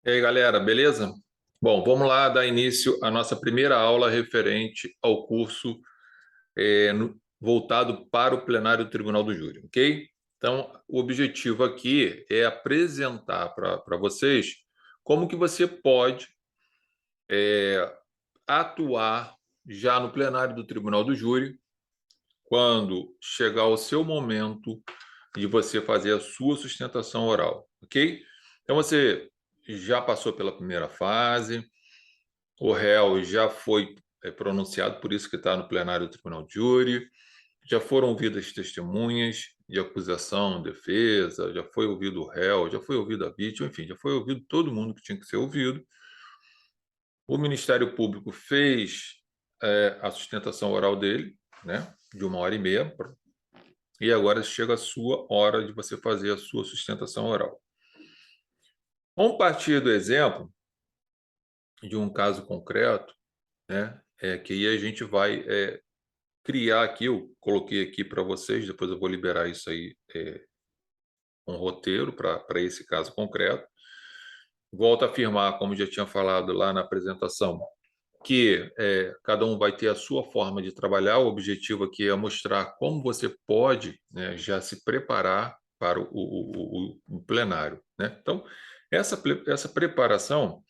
E aí, galera, beleza? Bom, vamos lá dar início à nossa primeira aula referente ao curso voltado para o plenário do Tribunal do Júri, ok? Então, o objetivo aqui é apresentar para vocês como que você pode atuar já no plenário do Tribunal do Júri quando chegar o seu momento de você fazer a sua sustentação oral, ok? Então, você já passou pela primeira fase. O réu já foi pronunciado, por isso que está no plenário do Tribunal de Júri. Já foram ouvidas testemunhas de acusação, defesa, já foi ouvido o réu, já foi ouvido a vítima, enfim, já foi ouvido todo mundo que tinha que ser ouvido. O Ministério Público fez a sustentação oral dele, né, de 1h30, e agora chega a sua hora de você fazer a sua sustentação oral. Vamos partir do exemplo de um caso concreto, né, que aí a gente vai criar aqui, eu coloquei aqui para vocês, depois eu vou liberar isso aí, um roteiro para esse caso concreto. Volto a afirmar, como já tinha falado lá na apresentação, que cada um vai ter a sua forma de trabalhar. O objetivo aqui é mostrar como você pode, né, já se preparar para o plenário, né? Então, essa preparação,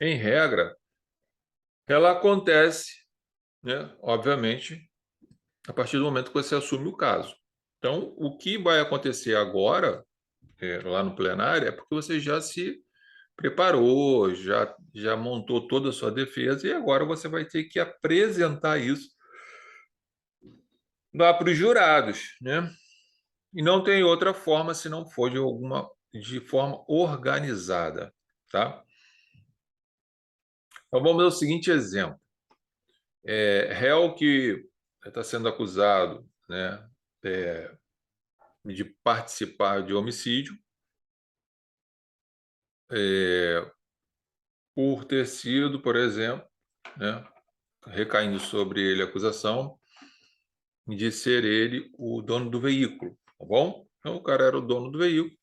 em regra, ela acontece, né, obviamente, a partir do momento que você assume o caso. Então, o que vai acontecer agora, lá no plenário, é porque você já se preparou, já montou toda a sua defesa e agora você vai ter que apresentar isso lá para os jurados, né? E não tem outra forma se não for de forma organizada, tá? Então, vamos ao seguinte exemplo. Réu que está sendo acusado, né, de participar de homicídio, por ter sido, por exemplo, né, recaindo sobre ele a acusação de ser ele o dono do veículo, tá bom? Então, o cara era o dono do veículo,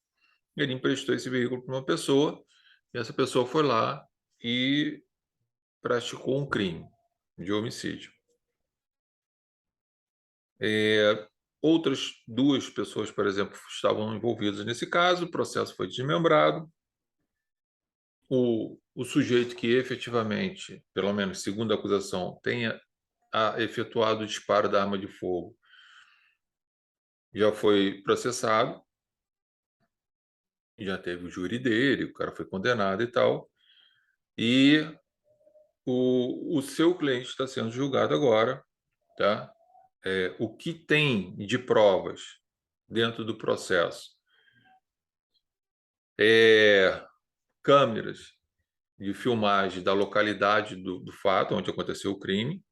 ele emprestou esse veículo para uma pessoa, e essa pessoa foi lá e praticou um crime de homicídio. Outras duas pessoas, por exemplo, estavam envolvidas nesse caso, o processo foi desmembrado, o sujeito que efetivamente, pelo menos segundo a acusação, tenha efetuado o disparo da arma de fogo, já foi processado, já teve o júri dele, o cara foi condenado e tal, e o seu cliente está sendo julgado agora, tá? O que tem de provas dentro do processo câmeras de filmagem da localidade do fato, onde aconteceu o crime,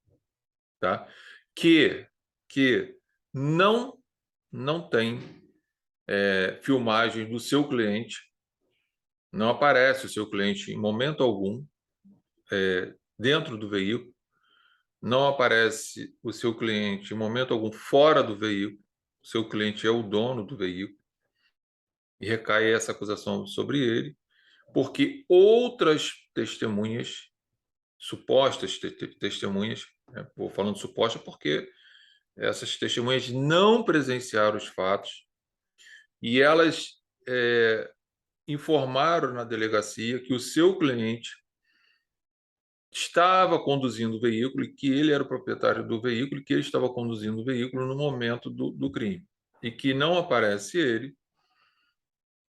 tá? Que não tem filmagem do seu cliente, não aparece o seu cliente em momento algum dentro do veículo, não aparece o seu cliente em momento algum fora do veículo, o seu cliente é o dono do veículo, e recai essa acusação sobre ele, porque outras testemunhas, supostas testemunhas, né, vou falando suposta porque essas testemunhas não presenciaram os fatos, e elas informaram na delegacia que o seu cliente estava conduzindo o veículo e que ele era o proprietário do veículo e que ele estava conduzindo o veículo no momento do crime. E que não aparece ele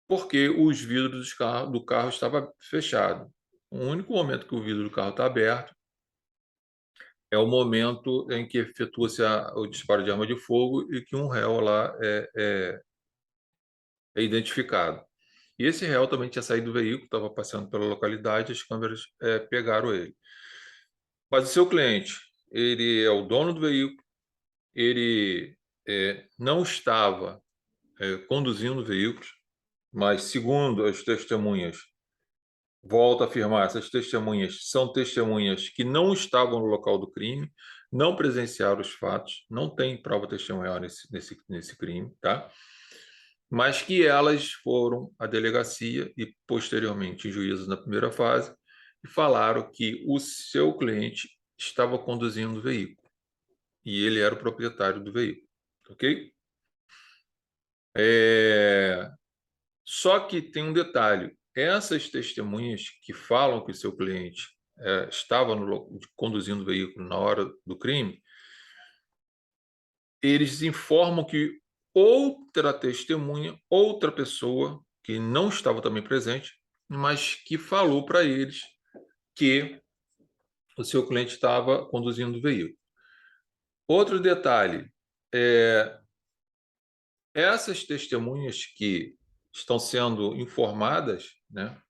porque os vidros do carro estavam fechados. O único momento que o vidro do carro está aberto é o momento em que efetua-se o disparo de arma de fogo e que um réu lá é identificado. E esse réu também tinha saído do veículo, estava passando pela localidade, as câmeras pegaram ele. Mas o seu cliente, ele é o dono do veículo, ele não estava conduzindo veículos, mas segundo as testemunhas, volto a afirmar, essas testemunhas são testemunhas que não estavam no local do crime, não presenciaram os fatos, não tem prova testemunhal nesse crime, tá? mas que elas foram à delegacia e, posteriormente, em juízo na primeira fase, e falaram que o seu cliente estava conduzindo o veículo e ele era o proprietário do veículo, ok? Só que tem um detalhe: essas testemunhas que falam que o seu cliente estava conduzindo o veículo na hora do crime, eles informam que outra testemunha, outra pessoa que não estava também presente, mas que falou para eles que o seu cliente estava conduzindo o veículo. Outro detalhe, essas testemunhas que estão sendo informadas, né,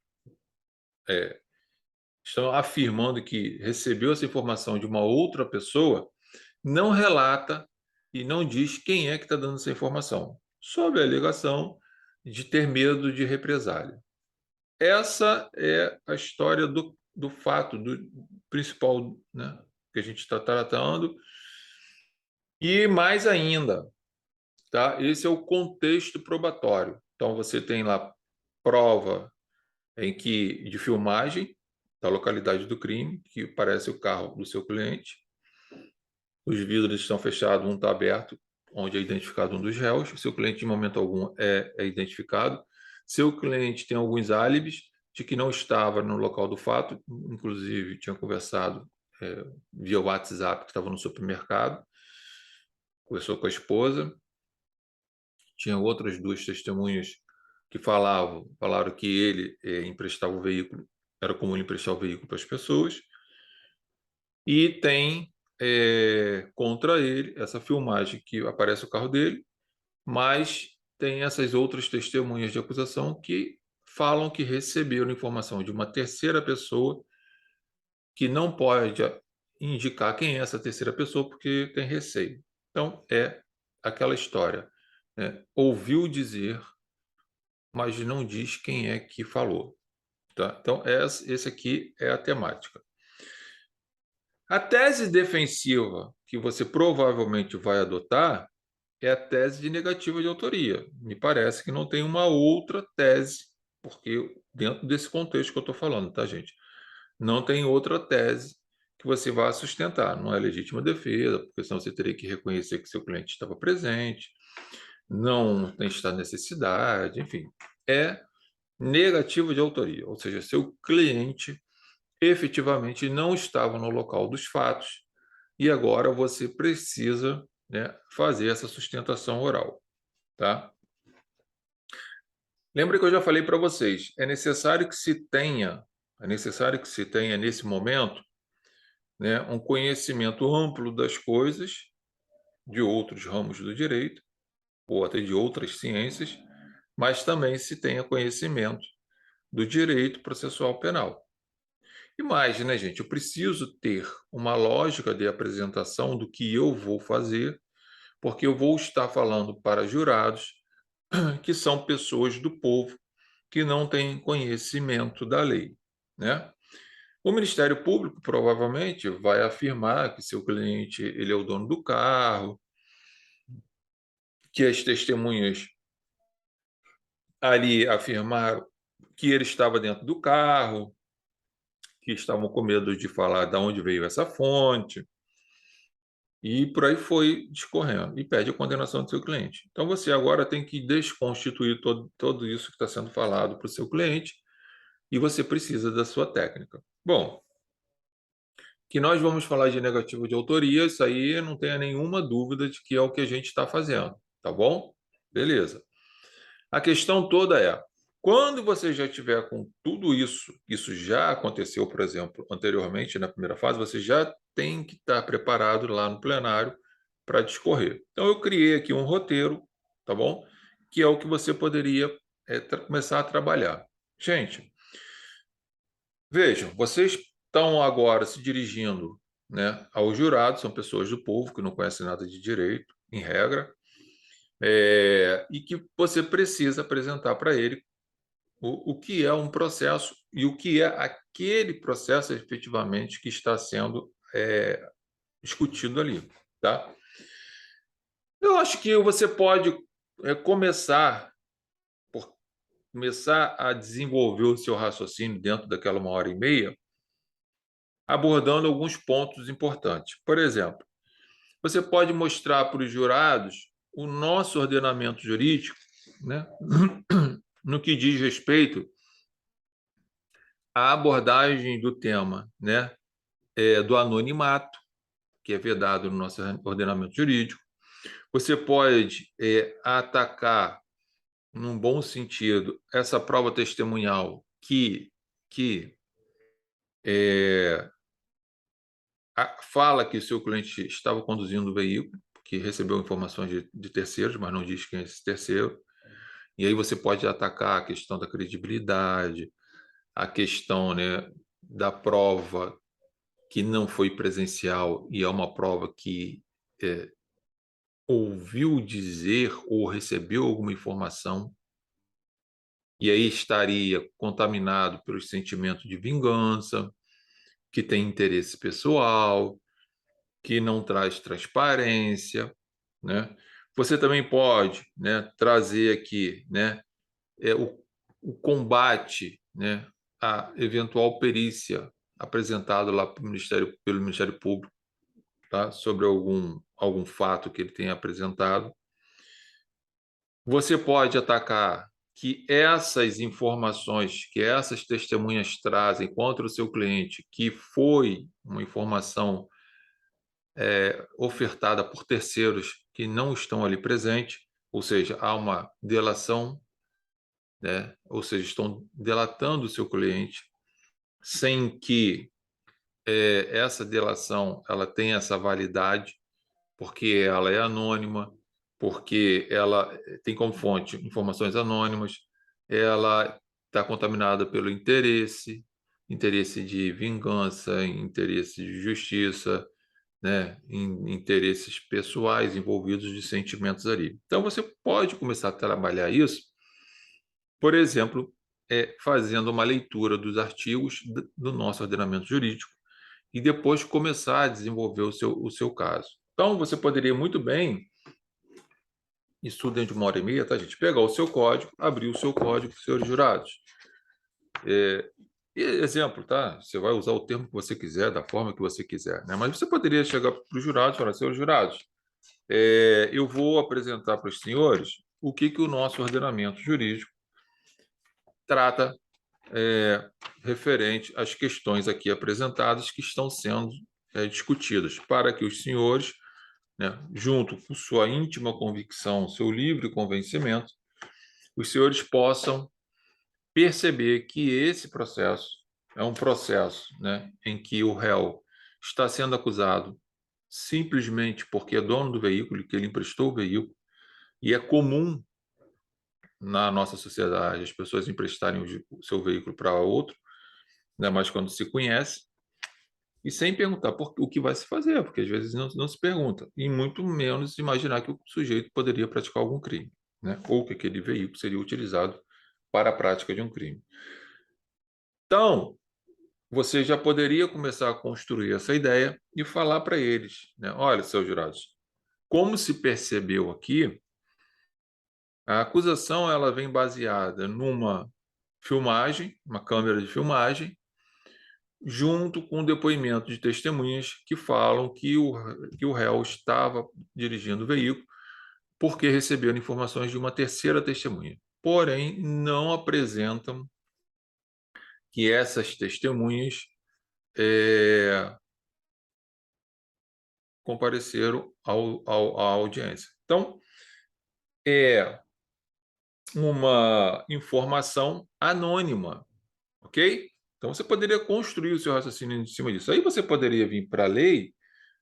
estão afirmando que recebeu essa informação de uma outra pessoa, não relata e não diz quem é que está dando essa informação, sob a alegação de ter medo de represália. Essa é a história do fato, do principal, né, que a gente está tratando. E mais ainda, tá? Esse é o contexto probatório. Então, você tem lá prova de filmagem da localidade do crime, que parece o carro do seu cliente. Os vidros estão fechados, um está aberto, onde é identificado um dos réus. O seu cliente, em momento algum, é identificado. Seu cliente tem alguns álibis de que não estava no local do fato, inclusive tinha conversado via WhatsApp, que estava no supermercado, conversou com a esposa. Tinha outras duas testemunhas que falaram que ele emprestava o veículo, era comum ele emprestar o veículo para as pessoas. E tem contra ele essa filmagem que aparece o carro dele, mas tem essas outras testemunhas de acusação que falam que receberam informação de uma terceira pessoa que não pode indicar quem é essa terceira pessoa porque tem receio. Então, é aquela história, né? Ouviu dizer, mas não diz quem é que falou. Tá? Então, esse aqui é a temática. A tese defensiva que você provavelmente vai adotar é a tese de negativa de autoria. Me parece que não tem uma outra tese, porque dentro desse contexto que eu estou falando, tá, gente? Não tem outra tese que você vá sustentar. Não é legítima defesa, porque senão você teria que reconhecer que seu cliente estava presente, não tem estado de necessidade, enfim. É negativa de autoria, ou seja, seu cliente efetivamente não estava no local dos fatos e agora você precisa, né, fazer essa sustentação oral, tá? Lembra que eu já falei para vocês, é necessário que se tenha nesse momento, né, um conhecimento amplo das coisas, de outros ramos do direito, ou até de outras ciências, mas também se tenha conhecimento do direito processual penal. E mais, né, gente? Eu preciso ter uma lógica de apresentação do que eu vou fazer, porque eu vou estar falando para jurados que são pessoas do povo que não têm conhecimento da lei, né? O Ministério Público provavelmente vai afirmar que seu cliente ele é o dono do carro, que as testemunhas ali afirmaram que ele estava dentro do carro, que estavam com medo de falar de onde veio essa fonte, e por aí foi discorrendo, e pede a condenação do seu cliente. Então você agora tem que desconstituir todo isso que está sendo falado para o seu cliente, e você precisa da sua técnica. Bom, que nós vamos falar de negativo de autoria, isso aí não tenha nenhuma dúvida de que é o que a gente está fazendo, tá bom? Beleza. A questão toda é, quando você já tiver com tudo isso já aconteceu, por exemplo, anteriormente na primeira fase, você já tem que estar preparado lá no plenário para discorrer. Então, eu criei aqui um roteiro, tá bom? Que é o que você poderia começar a trabalhar. Gente, vejam, vocês estão agora se dirigindo, né, aos jurados, são pessoas do povo que não conhecem nada de direito, em regra, e que você precisa apresentar para ele o que é um processo e o que é aquele processo efetivamente que está sendo discutido ali, tá? Eu acho que você pode começar. começar a desenvolver o seu raciocínio dentro daquela 1h30, abordando alguns pontos importantes. Por exemplo, você pode mostrar para os jurados o nosso ordenamento jurídico, né, no que diz respeito à abordagem do tema, né, do anonimato, que é vedado no nosso ordenamento jurídico. Você pode atacar, num bom sentido, essa prova testemunhal que fala que o seu cliente estava conduzindo o veículo, que recebeu informações de terceiros, mas não diz quem é esse terceiro. E aí você pode atacar a questão da credibilidade, a questão, né, da prova que não foi presencial e é uma prova que ouviu dizer ou recebeu alguma informação, e aí estaria contaminado pelos sentimentos de vingança, que tem interesse pessoal, que não traz transparência, né? Você também pode, né, trazer aqui, né, o combate, né, à eventual perícia apresentado lá pelo Ministério Público, tá? Sobre algum fato que ele tenha apresentado. Você pode atacar que essas informações, que essas testemunhas trazem contra o seu cliente, que foi uma informação ofertada por terceiros que não estão ali presentes, ou seja, há uma delação, né? Ou seja, estão delatando o seu cliente sem que essa delação ela tenha essa validade, porque ela é anônima, porque ela tem como fonte informações anônimas, ela está contaminada pelo interesse de vingança, interesse de justiça, né, em interesses pessoais envolvidos de sentimentos ali. Então, você pode começar a trabalhar isso, por exemplo, fazendo uma leitura dos artigos do nosso ordenamento jurídico e depois começar a desenvolver o seu caso. Então, você poderia muito bem, isso dentro de 1h30, tá, gente? Pegar o seu código, abrir o seu código, senhores jurados. E exemplo, tá? Você vai usar o termo que você quiser, da forma que você quiser, né? Mas você poderia chegar para os jurados e falar, senhores jurados, eu vou apresentar para os senhores o que o nosso ordenamento jurídico trata referente às questões aqui apresentadas que estão sendo discutidas, para que os senhores, né, junto com sua íntima convicção, seu livre convencimento, os senhores possam perceber que esse processo é um processo, né, em que o réu está sendo acusado simplesmente porque é dono do veículo, que ele emprestou o veículo, e é comum na nossa sociedade as pessoas emprestarem o seu veículo para outro, ainda mais quando se conhece, e sem perguntar o que vai se fazer, porque às vezes não se pergunta, e muito menos imaginar que o sujeito poderia praticar algum crime, né? Ou que aquele veículo seria utilizado para a prática de um crime. Então, você já poderia começar a construir essa ideia e falar para eles, né? Olha, seus jurados, como se percebeu aqui, a acusação ela vem baseada numa filmagem, uma câmera de filmagem, junto com o depoimento de testemunhas que falam que o réu estava dirigindo o veículo porque receberam informações de uma terceira testemunha. Porém, não apresentam que essas testemunhas compareceram à audiência. Então, é uma informação anônima, ok? Então, você poderia construir o seu raciocínio em cima disso. Aí você poderia vir para a lei,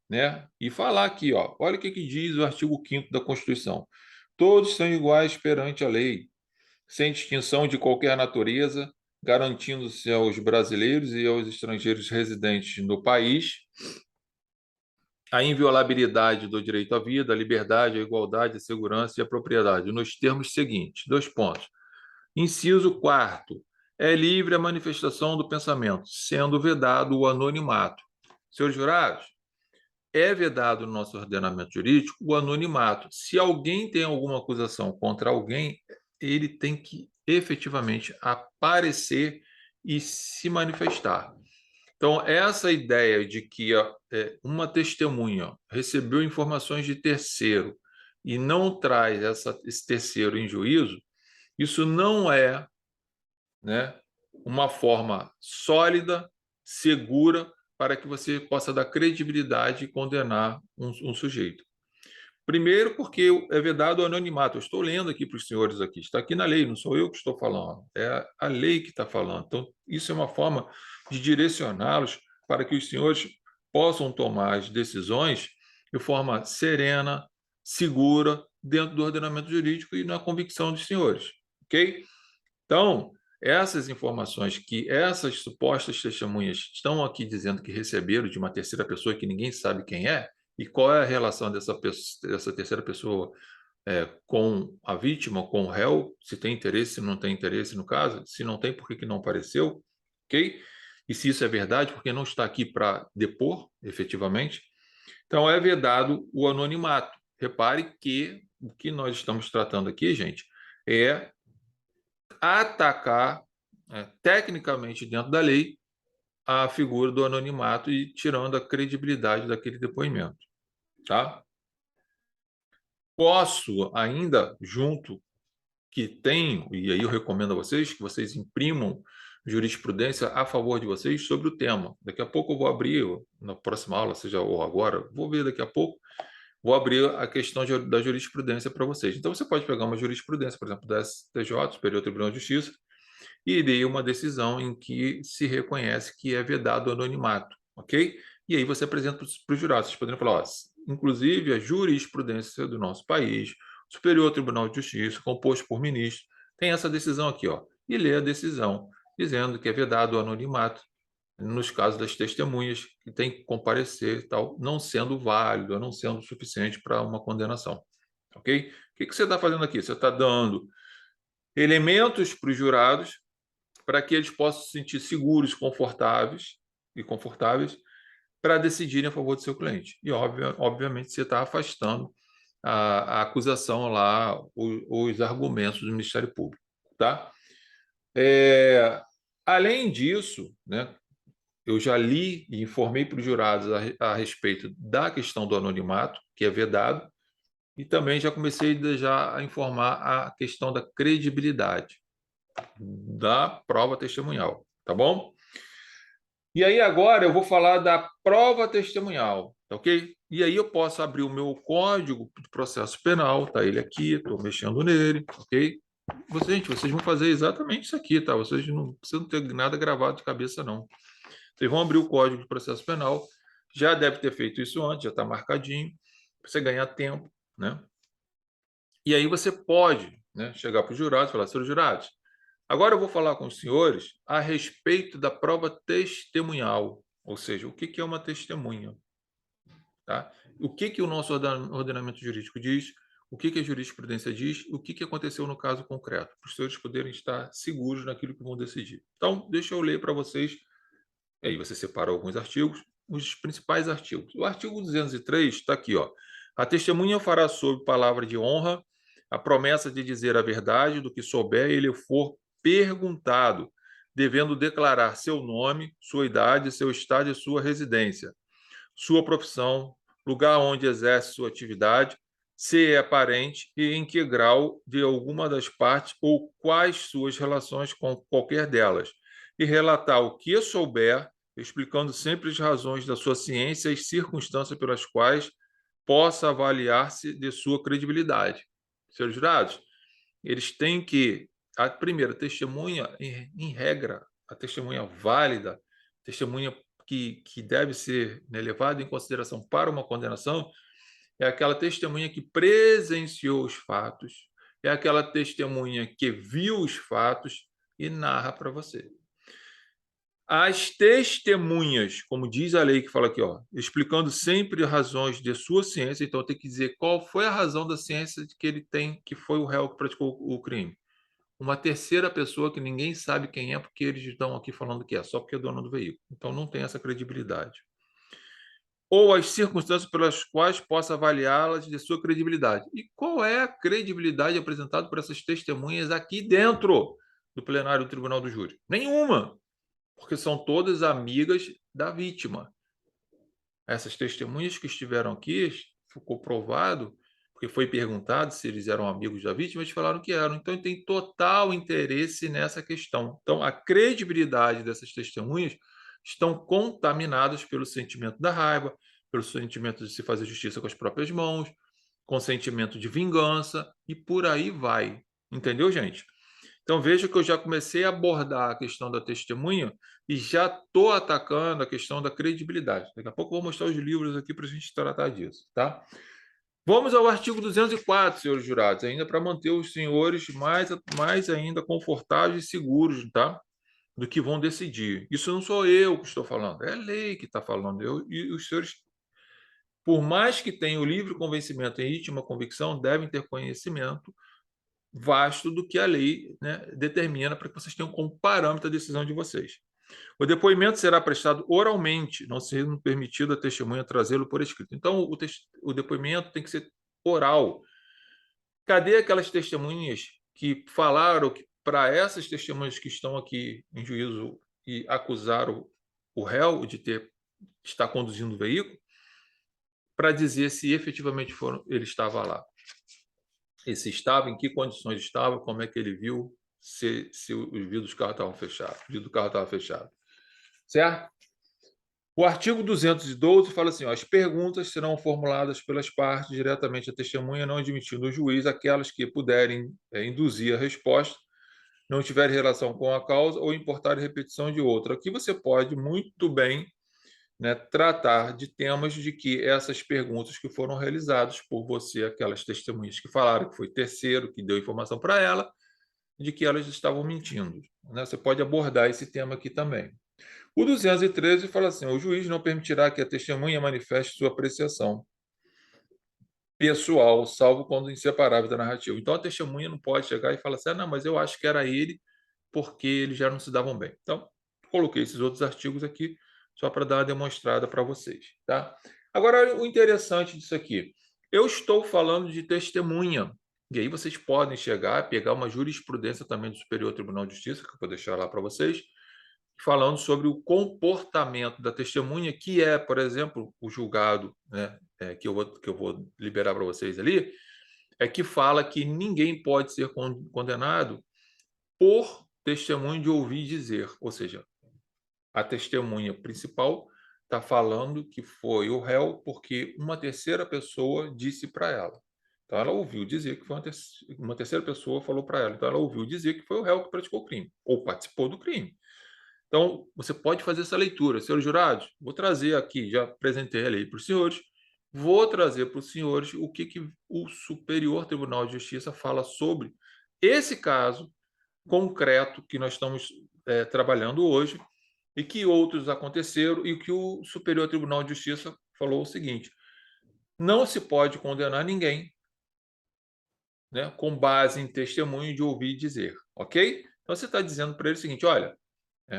né, e falar aqui, ó, olha o que diz o artigo 5º da Constituição. Todos são iguais perante a lei, sem distinção de qualquer natureza, garantindo-se aos brasileiros e aos estrangeiros residentes no país a inviolabilidade do direito à vida, à liberdade, à igualdade, à segurança e à propriedade, nos termos seguintes. 2 pontos. Inciso 4º. É livre a manifestação do pensamento, sendo vedado o anonimato. Senhores jurados, é vedado no nosso ordenamento jurídico o anonimato. Se alguém tem alguma acusação contra alguém, ele tem que efetivamente aparecer e se manifestar. Então, essa ideia de que uma testemunha recebeu informações de terceiro e não traz esse terceiro em juízo, isso não é, né, uma forma sólida, segura, para que você possa dar credibilidade e condenar um sujeito. Primeiro, porque é vedado o anonimato. Eu estou lendo aqui para os senhores aqui, está aqui na lei, não sou eu que estou falando, é a lei que está falando. Então, isso é uma forma de direcioná-los para que os senhores possam tomar as decisões de forma serena, segura, dentro do ordenamento jurídico e na convicção dos senhores, ok? Então, essas informações que essas supostas testemunhas estão aqui dizendo que receberam de uma terceira pessoa que ninguém sabe quem é, e qual é a relação dessa terceira pessoa com a vítima, com o réu, se tem interesse, se não tem interesse no caso, se não tem, por que não apareceu, ok? E se isso é verdade, porque não está aqui para depor, efetivamente. Então, é vedado o anonimato. Repare que o que nós estamos tratando aqui, gente, é atacar, tecnicamente dentro da lei, a figura do anonimato e tirando a credibilidade daquele depoimento, tá? Posso ainda, junto, que tenho, e aí eu recomendo a vocês que vocês imprimam jurisprudência a favor de vocês sobre o tema. Daqui a pouco eu vou abrir, na próxima aula, seja ou agora, vou ver daqui a pouco, vou abrir a questão da jurisprudência para vocês. Então, você pode pegar uma jurisprudência, por exemplo, da STJ, Superior Tribunal de Justiça, e dei uma decisão em que se reconhece que é vedado o anonimato, ok? E aí você apresenta para os jurados. Vocês poderiam falar, ó, inclusive a jurisprudência do nosso país, Superior Tribunal de Justiça, composto por ministros, tem essa decisão aqui, ó, e lê a decisão, dizendo que é vedado o anonimato nos casos das testemunhas que tem que comparecer, tal, não sendo válido, não sendo suficiente para uma condenação, ok? O que você está fazendo aqui? Você está dando elementos para os jurados para que eles possam se sentir seguros, confortáveis para decidirem a favor do seu cliente. E, obviamente, você está afastando a acusação lá, os argumentos do Ministério Público. Tá? Além disso, né, eu já li e informei para os jurados a respeito da questão do anonimato, que é vedado, e também já comecei a informar a questão da credibilidade da prova testemunhal, tá bom? E aí agora eu vou falar da prova testemunhal, tá ok? E aí eu posso abrir o meu código de processo penal, tá ele aqui, estou mexendo nele, ok? Gente, vocês vão fazer exatamente isso aqui, tá? Vocês não precisam ter nada gravado de cabeça, não. Vocês vão abrir o código de processo penal, já deve ter feito isso antes, já está marcadinho, para você ganhar tempo, né? E aí você pode, né, chegar para os jurados e falar, senhores jurados, agora eu vou falar com os senhores a respeito da prova testemunhal, ou seja, o que é uma testemunha, tá? O que o nosso ordenamento jurídico diz, o que a jurisprudência diz, o que aconteceu no caso concreto, para os senhores poderem estar seguros naquilo que vão decidir. Então, deixa eu ler para vocês, e aí você separa alguns artigos, os principais artigos. O artigo 203 está aqui, ó. A testemunha fará sob palavra de honra a promessa de dizer a verdade do que souber e lhe for perguntado, devendo declarar seu nome, sua idade, seu estado e sua residência, sua profissão, lugar onde exerce sua atividade, se é parente e em que grau de alguma das partes ou quais suas relações com qualquer delas, e relatar o que souber, explicando sempre as razões da sua ciência e as circunstâncias pelas quais possa avaliar-se de sua credibilidade. Senhores jurados, eles têm que, a primeira testemunha, em regra, a testemunha válida, testemunha que deve ser, né, levada em consideração para uma condenação, é aquela testemunha que presenciou os fatos, é aquela testemunha que viu os fatos e narra para você. As testemunhas, como diz a lei que fala aqui, ó, explicando sempre razões de sua ciência, então tem que dizer qual foi a razão da ciência que ele tem, que foi o réu que praticou o crime. Uma terceira pessoa que ninguém sabe quem é, porque eles estão aqui falando que é, só porque é dono do veículo. Então não tem essa credibilidade. ou as circunstâncias pelas quais possa avaliá-las de sua credibilidade. E qual é a credibilidade apresentada por essas testemunhas aqui dentro do plenário do Tribunal do Júri? Nenhuma, porque são todas amigas da vítima. Essas testemunhas que estiveram aqui, ficou provado, porque foi perguntado se eles eram amigos da vítima, eles falaram que eram. Então, tem total interesse nessa questão. Então, a credibilidade dessas testemunhas estão contaminadas pelo sentimento da raiva, pelo sentimento de se fazer justiça com as próprias mãos, com sentimento de vingança, e por aí vai. Entendeu, gente? Então, veja que eu já comecei a abordar a questão da testemunha e já estou atacando a questão da credibilidade. Daqui a pouco eu vou mostrar os livros aqui para a gente tratar disso, tá? Vamos ao artigo 204, senhores jurados, ainda para manter os senhores mais ainda confortáveis e seguros, tá? Do que vão decidir. Isso não sou eu que estou falando, é a lei que está falando. E os senhores, por mais que tenham livre convencimento em íntima convicção, devem ter conhecimento vasto do que a lei, né, determina para que vocês tenham como parâmetro a decisão de vocês. O depoimento será prestado oralmente, não sendo permitido a testemunha trazê-lo por escrito. Então, o depoimento tem que ser oral. Cadê aquelas testemunhas que falaram que, para essas testemunhas que estão aqui em juízo e acusaram o réu de estar conduzindo o veículo, para dizer se efetivamente ele estava lá? E se estava, em que condições estava, como é que ele viu, se os vidros do carro estavam fechados, o vidro do carro estava fechado. Certo? O artigo 212 fala assim, ó, as perguntas serão formuladas pelas partes diretamente à testemunha, não admitindo o juiz aquelas que puderem induzir a resposta, não tiverem relação com a causa ou importar repetição de outra. Aqui você pode muito bem, né, tratar de temas de que essas perguntas que foram realizadas por você, aquelas testemunhas que falaram que foi terceiro que deu informação para ela, de que elas estavam mentindo. Né? Você pode abordar esse tema aqui também. O 213 fala assim, o juiz não permitirá que a testemunha manifeste sua apreciação pessoal, salvo quando inseparável da narrativa. Então, a testemunha não pode chegar e falar assim, não, mas eu acho que era ele, porque eles já não se davam bem. Então, coloquei esses outros artigos aqui, só para dar uma demonstrada para vocês. Tá? Agora, o interessante disso aqui, eu estou falando de testemunha, e aí vocês podem chegar, pegar uma jurisprudência também do Superior Tribunal de Justiça, que eu vou deixar lá para vocês, falando sobre o comportamento da testemunha, que é, por exemplo, o julgado, né, que eu vou liberar para vocês ali, é que fala que ninguém pode ser condenado por testemunho de ouvir dizer, ou seja, a testemunha principal está falando que foi o réu porque uma terceira pessoa disse para ela. Então, ela ouviu dizer que foi uma terceira pessoa falou para ela. Então, ela ouviu dizer que foi o réu que praticou o crime, ou participou do crime. Então, você pode fazer essa leitura. Senhores jurados, vou trazer aqui, já apresentei a lei para os senhores, vou trazer para os senhores o que o Superior Tribunal de Justiça fala sobre esse caso concreto que nós estamos trabalhando hoje e que outros aconteceram e que o Superior Tribunal de Justiça falou o seguinte, não se pode condenar ninguém, né, com base em testemunho de ouvir dizer, ok? Então, você está dizendo para ele o seguinte, olha,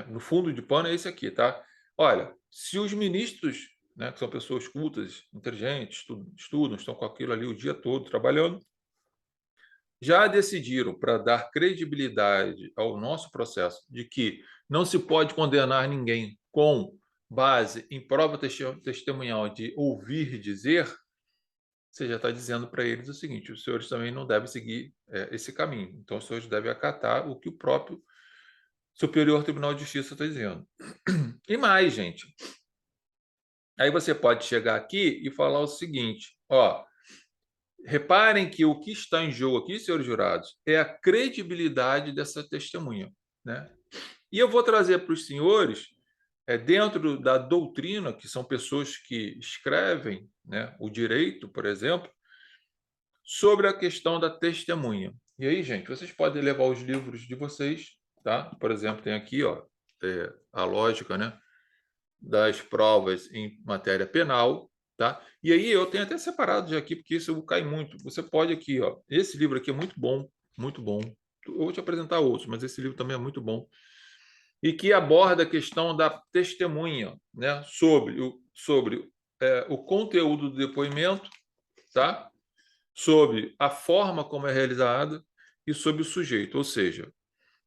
no fundo de pano é esse aqui, tá? Olha, se os ministros, né, que são pessoas cultas, inteligentes, estudam, estão com aquilo ali o dia todo trabalhando, já decidiram, para dar credibilidade ao nosso processo, de que não se pode condenar ninguém com base em prova testemunhal de ouvir dizer, você já está dizendo para eles o seguinte, os senhores também não devem seguir esse caminho. Então, os senhores devem acatar o que o próprio Superior Tribunal de Justiça está dizendo. E mais, gente. Aí você pode chegar aqui e falar o seguinte, ó, reparem que o que está em jogo aqui, senhores jurados, é a credibilidade dessa testemunha, né? E eu vou trazer para os senhores, dentro da doutrina, que são pessoas que escrevem, né, o direito, por exemplo, sobre a questão da testemunha. E aí, gente, vocês podem levar os livros de vocês, tá? Por exemplo, tem aqui, ó, a lógica, né, das provas em matéria penal, tá? E aí eu tenho até separado já aqui, porque isso cai muito. Você pode aqui, ó, esse livro aqui é muito bom, muito bom. Eu vou te apresentar outros, mas esse livro também é muito bom. E que aborda a questão da testemunha, né? Sobre o conteúdo do depoimento, tá? Sobre a forma como é realizada e sobre o sujeito, ou seja,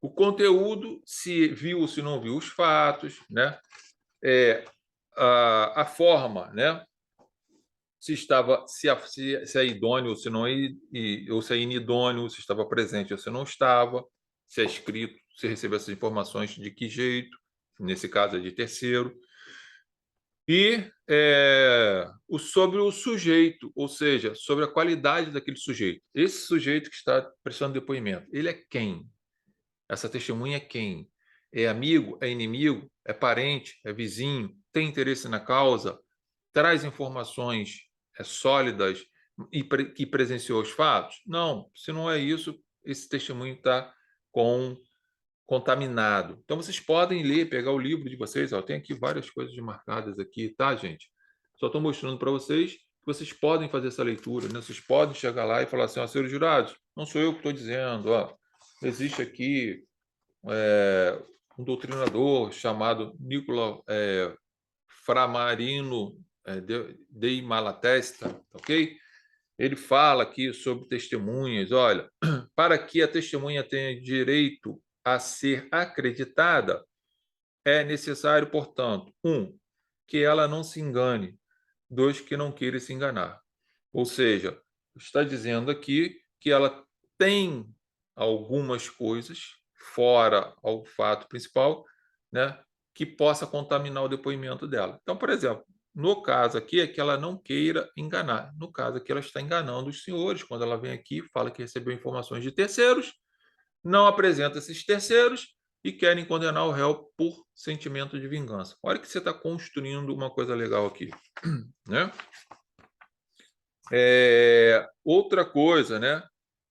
o conteúdo, se viu ou se não viu os fatos, né? A forma, né? Se é idôneo ou se não é, ou se é inidôneo, se estava presente ou se não estava, se é escrito, se recebeu essas informações de que jeito, nesse caso é de terceiro, e sobre o sujeito, ou seja, sobre a qualidade daquele sujeito. Esse sujeito que está prestando depoimento, ele é quem? Essa testemunha é quem? É amigo? É inimigo? É parente? É vizinho? Tem interesse na causa? Traz informações sólidas e que presenciou os fatos? Não, se não é isso, esse testemunho está contaminado. Então, vocês podem ler, pegar o livro de vocês. Ó, tem aqui várias coisas marcadas aqui, tá, gente? Só estou mostrando para vocês que vocês podem fazer essa leitura, né? Vocês podem chegar lá e falar assim, ó, senhores jurados, não sou eu que estou dizendo, ó, existe aqui um doutrinador chamado Nicola Framarino de Malatesta, ok? Ele fala aqui sobre testemunhas. Olha, para que a testemunha tenha direito a ser acreditada, é necessário, portanto, que ela não se engane, dois, que não queira se enganar. Ou seja, está dizendo aqui que ela tem algumas coisas fora ao fato principal, né, que possa contaminar o depoimento dela. Então, por exemplo, no caso aqui é que ela não queira enganar. No caso aqui, ela está enganando os senhores quando ela vem aqui, fala que recebeu informações de terceiros, não apresenta esses terceiros e querem condenar o réu por sentimento de vingança. Olha que você está construindo uma coisa legal aqui, né? Outra coisa, né?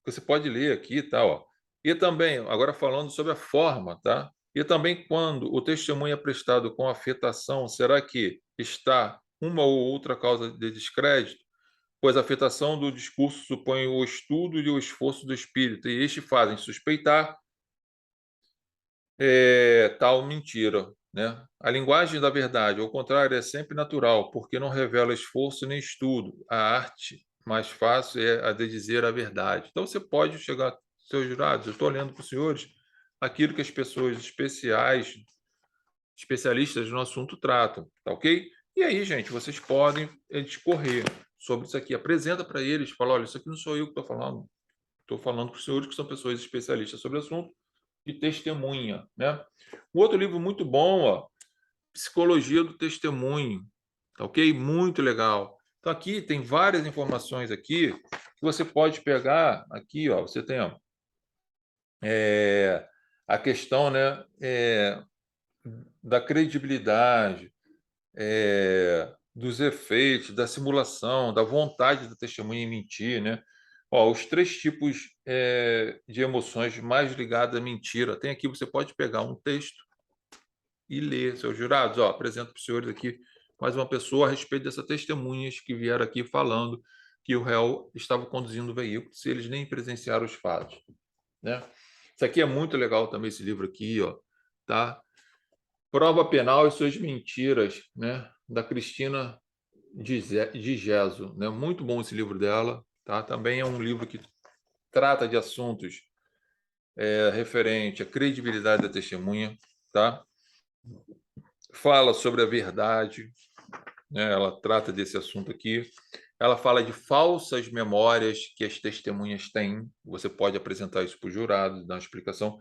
Que você pode ler aqui, tá? Ó. E também, agora falando sobre a forma, tá? E também quando o testemunho é prestado com afetação, será que está uma ou outra causa de descrédito? Pois a afetação do discurso supõe o estudo e o esforço do espírito, e estes fazem suspeitar tal mentira, né? A linguagem da verdade, ao contrário, é sempre natural, porque não revela esforço nem estudo. A arte mais fácil é a de dizer a verdade. Então você pode chegar, seus jurados, eu estou lendo para os senhores aquilo que as pessoas especialistas no assunto tratam, tá ok? E aí, gente, vocês podem discorrer sobre isso aqui. Apresenta para eles, fala, olha, isso aqui não sou eu que estou falando para os senhores que são pessoas especialistas sobre o assunto e testemunha, né? Um outro livro muito bom, ó, Psicologia do Testemunho, tá ok? Muito legal. Então aqui tem várias informações aqui que você pode pegar aqui, ó, você tem ó, a questão, né, da credibilidade, dos efeitos, da simulação, da vontade da testemunha em mentir, né? Ó, os três tipos de emoções mais ligadas à mentira. Tem aqui, você pode pegar um texto e ler, seus jurados. Ó, apresento para os senhores aqui mais uma pessoa a respeito dessas testemunhas que vieram aqui falando que o réu estava conduzindo o veículo, se eles nem presenciaram os fatos, né? Isso aqui é muito legal também, esse livro aqui, ó, tá? Prova Penal e Suas Mentiras, né? Da Cristina de Geso, né? Muito bom esse livro dela, tá? Também é um livro que trata de assuntos referente à credibilidade da testemunha, tá? Fala sobre a verdade, né? Ela trata desse assunto aqui. Ela fala de falsas memórias que as testemunhas têm. Você pode apresentar isso para o jurado, dar uma explicação.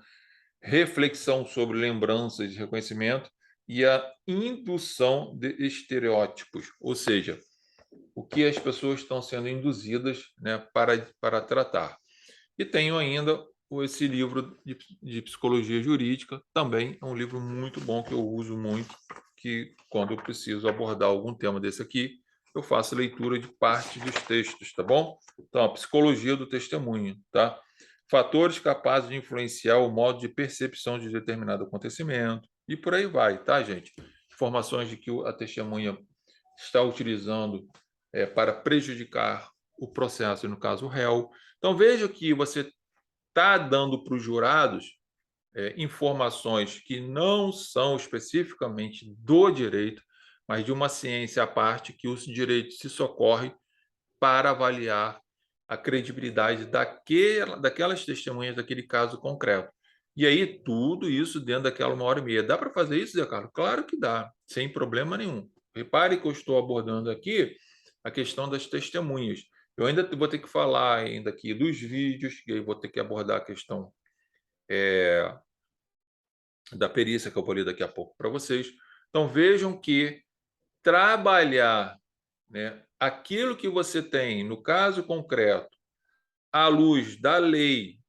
Reflexão sobre lembranças de reconhecimento e a indução de estereótipos, ou seja, o que as pessoas estão sendo induzidas, né, para tratar. E tenho ainda esse livro de psicologia jurídica, também é um livro muito bom que eu uso muito, que quando eu preciso abordar algum tema desse aqui, eu faço leitura de parte dos textos, tá bom? Então, a psicologia do testemunho, tá? Fatores capazes de influenciar o modo de percepção de determinado acontecimento, e por aí vai, tá, gente? Informações de que a testemunha está utilizando para prejudicar o processo, no caso, o réu. Então, veja que você está dando para os jurados informações que não são especificamente do direito, mas de uma ciência à parte que o direito se socorre para avaliar a credibilidade daquelas testemunhas daquele caso concreto. E aí, tudo isso dentro daquela 1h30. Dá para fazer isso, Zé Carlos? Claro que dá, sem problema nenhum. Repare que eu estou abordando aqui a questão das testemunhas. Eu ainda vou ter que falar ainda aqui dos vídeos, e aí vou ter que abordar a questão da perícia, que eu vou ler daqui a pouco para vocês. Então, vejam que trabalhar, né, aquilo que você tem no caso concreto, à luz da lei,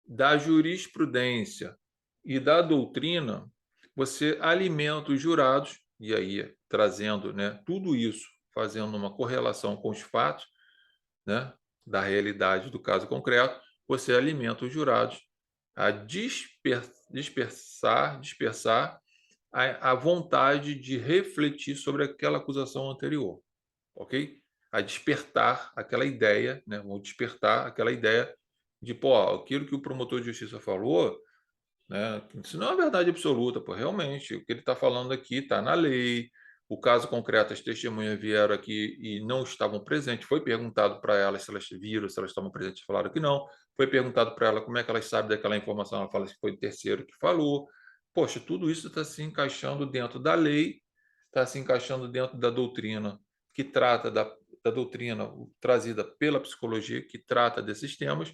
da jurisprudência e da doutrina, você alimenta os jurados, e aí trazendo, né, tudo isso, fazendo uma correlação com os fatos, né, da realidade do caso concreto, você alimenta os jurados a dispersar a vontade de refletir sobre aquela acusação anterior, ok? A despertar aquela ideia, né? Vou despertar aquela ideia de, pô, aquilo que o promotor de justiça falou, né? Isso não é uma verdade absoluta, pô, realmente, o que ele está falando aqui está na lei. O caso concreto, as testemunhas vieram aqui e não estavam presentes. Foi perguntado para elas se elas viram, se elas estavam presentes, falaram que não. Foi perguntado para ela como é que elas sabem daquela informação, ela fala que foi o terceiro que falou. Poxa, tudo isso está se encaixando dentro da lei, está se encaixando dentro da doutrina, que trata da doutrina trazida pela psicologia, que trata desses temas,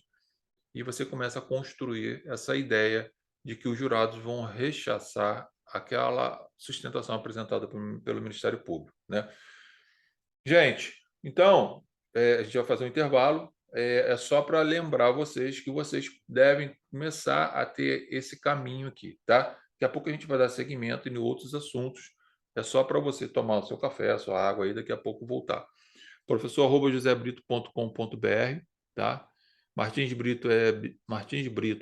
e você começa a construir essa ideia de que os jurados vão rechaçar aquela sustentação apresentada pelo Ministério Público, né? Gente, então, a gente vai fazer um intervalo. É só para lembrar vocês que vocês devem começar a ter esse caminho aqui, tá? Daqui a pouco a gente vai dar seguimento em outros assuntos. É só para você tomar o seu café, a sua água aí, daqui a pouco voltar. professor@josebrito.com.br, tá? Martins Brito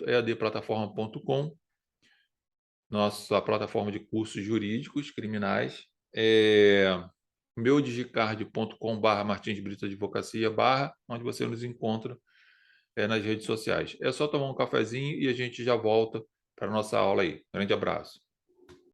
EADplataforma.com, nossa plataforma de cursos jurídicos criminais. meudigicard.com/Martins Brito Advocacia, onde você nos encontra nas redes sociais. É só tomar um cafezinho e a gente já volta para a nossa aula aí. Grande abraço.